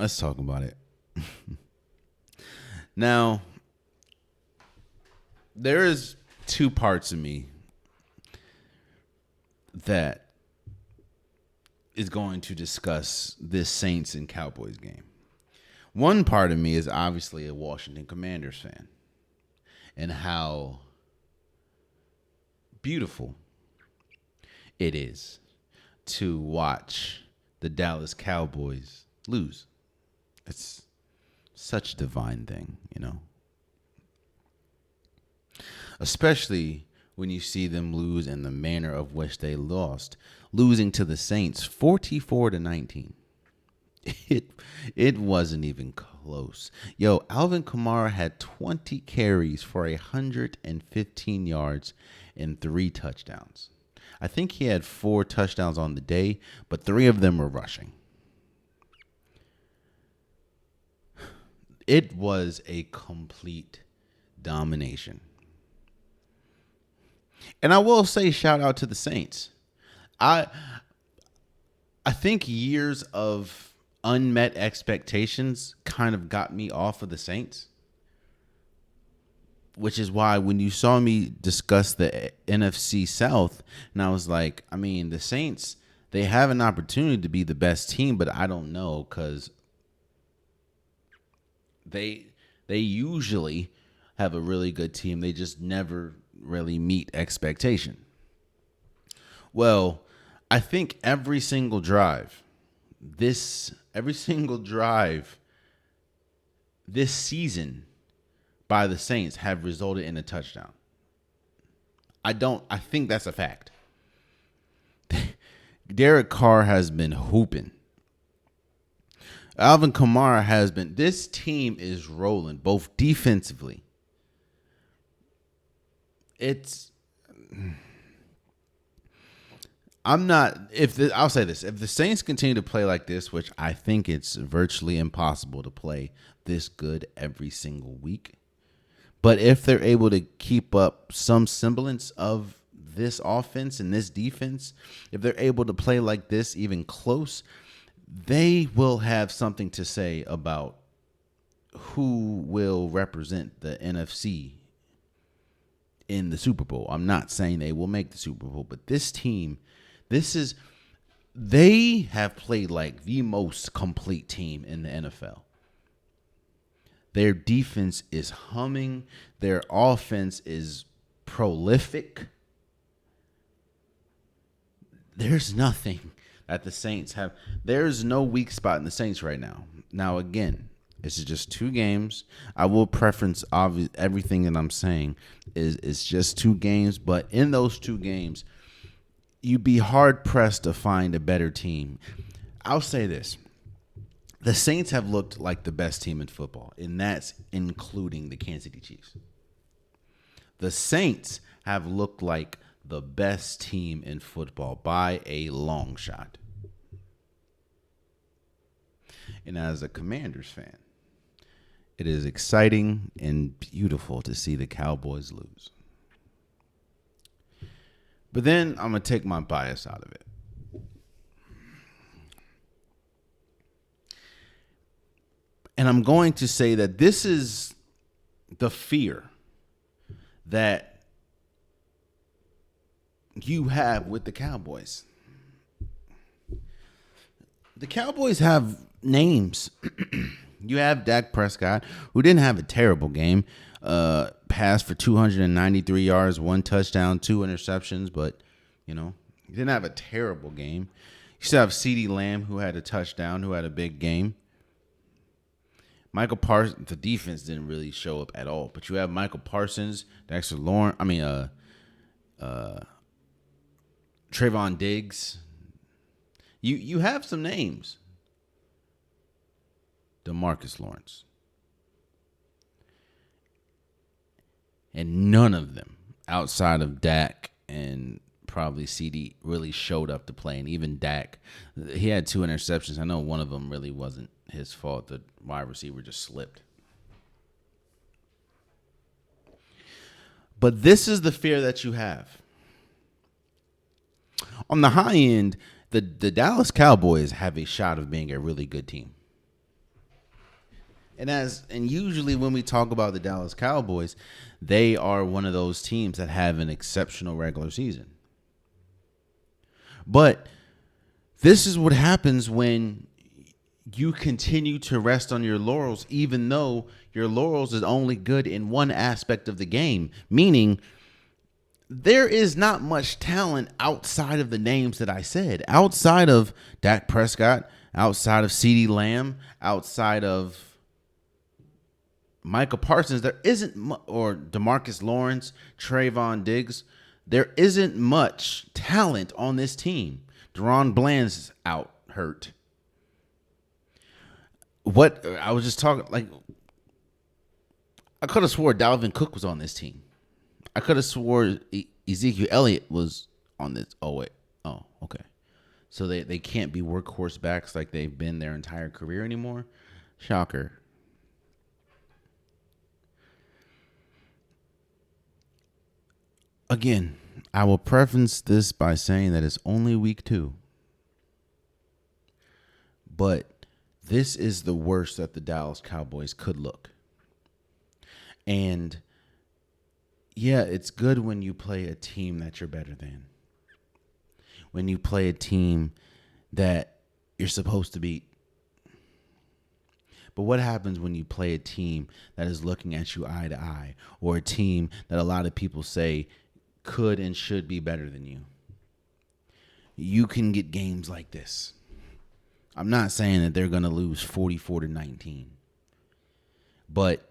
Let's talk about it. Now, there is two parts of me that is going to discuss this Saints and Cowboys game. One part of me is obviously a Washington Commanders fan and how beautiful it is to watch the Dallas Cowboys lose. It's such a divine thing, you know. Especially when you see them lose in the manner of which they lost, losing to the Saints 44-19. It wasn't even close. Yo, Alvin Kamara had 20 carries for 115 yards and 3 touchdowns. I think he had 4 touchdowns on the day, but 3 of them were rushing. It was a complete domination. And I will say shout out to the Saints. I think years of unmet expectations kind of got me off of the Saints, which is why when you saw me discuss the NFC South, and I was like, I mean, the Saints, they have an opportunity to be the best team, but I don't know because they usually have a really good team. They just never really meet expectation. Well, I think every single drive this season by the Saints have resulted in a touchdown. I think that's a fact. Derek Carr has been hooping. Alvin Kamara has been. This team is rolling, both defensively. I'll say this. If the Saints continue to play like this, which I think it's virtually impossible to play this good every single week, but if they're able to keep up some semblance of this offense and this defense, if they're able to play like this even close, they will have something to say about who will represent the NFC in the Super Bowl. I'm not saying they will make the Super Bowl, but this team, they have played like the most complete team in the NFL. Their defense is humming. Their offense is prolific. There's nothing that the Saints have. There's no weak spot in the Saints right now. Now, again, this is just 2 games. I will preference everything that I'm saying is just 2 games. But in those 2 games, you'd be hard-pressed to find a better team. I'll say this. The Saints have looked like the best team in football, and that's including the Kansas City Chiefs. The Saints have looked like the best team in football by a long shot. And as a Commanders fan, it is exciting and beautiful to see the Cowboys lose. But then I'm going to take my bias out of it. And I'm going to say that this is the fear that you have with the Cowboys. The Cowboys have names. You have Dak Prescott, who didn't have a terrible game. Passed for 293 yards, 1 touchdown, 2 interceptions, but, he didn't have a terrible game. You still have CeeDee Lamb, who had a touchdown, who had a big game. Michael Parsons, the defense didn't really show up at all, but you have Michael Parsons, Dexter Lawrence, Trayvon Diggs. You have some names. DeMarcus Lawrence. And none of them, outside of Dak and probably CD, really showed up to play. And even Dak, he had 2 interceptions. I know one of them really wasn't his fault. The wide receiver just slipped. But this is the fear that you have. On the high end, the Dallas Cowboys have a shot of being a really good team. And usually when we talk about the Dallas Cowboys, they are one of those teams that have an exceptional regular season. But this is what happens when you continue to rest on your laurels, even though your laurels is only good in one aspect of the game, meaning there is not much talent outside of the names that I said, outside of Dak Prescott, outside of CeeDee Lamb, outside of Micah Parsons. There isn't or DeMarcus Lawrence, Trayvon Diggs. There isn't much talent on this team. Deron Bland's out, hurt. What I was just talking, like, I could have swore Dalvin Cook was on this team. I could have swore Ezekiel Elliott was on this. Oh, wait. Oh, okay. So they can't be workhorse backs like they've been their entire career anymore? Shocker. Again, I will preface this by saying that it's only week 2. But this is the worst that the Dallas Cowboys could look. And yeah, it's good when you play a team that you're better than. When you play a team that you're supposed to beat. But what happens when you play a team that is looking at you eye to eye, or a team that a lot of people say could and should be better than you? You can get games like this. I'm not saying that they're going to lose 44-19. But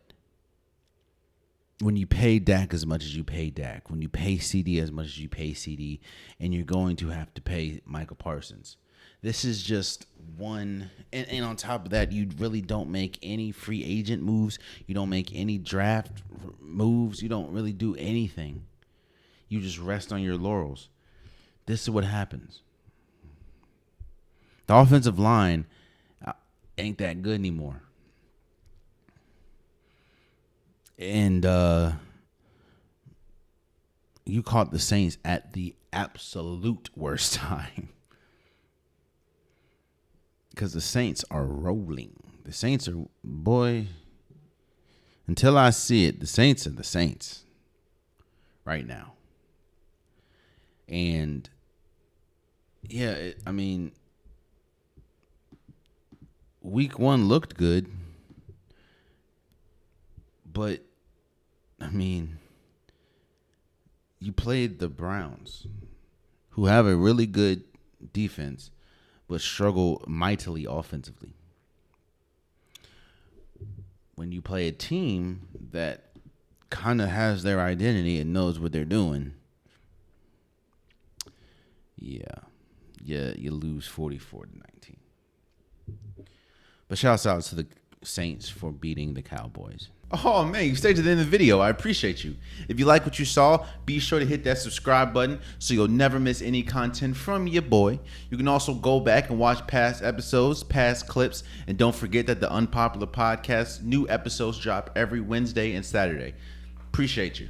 when you pay Dak as much as you pay Dak, when you pay CD as much as you pay CD, and you're going to have to pay Micah Parsons, this is just one. And on top of that, you really don't make any free agent moves. You don't make any draft moves. You don't really do anything. You just rest on your laurels. This is what happens. The offensive line ain't that good anymore. And you caught the Saints at the absolute worst time. Because the Saints are rolling. The Saints are, boy, until I see it, the Saints are the Saints right now. And, yeah, I mean, week 1 looked good. But, I mean, you played the Browns, who have a really good defense, but struggle mightily offensively. When you play a team that kind of has their identity and knows what they're doing, you lose 44-19. But shouts out to the Saints for beating the Cowboys. Oh, man, you stayed to the end of the video. I appreciate you. If you like what you saw, be sure to hit that subscribe button so you'll never miss any content from your boy. You can also go back and watch past episodes, past clips, and don't forget that the Unpopular Podcast, new episodes drop every Wednesday and Saturday. Appreciate you.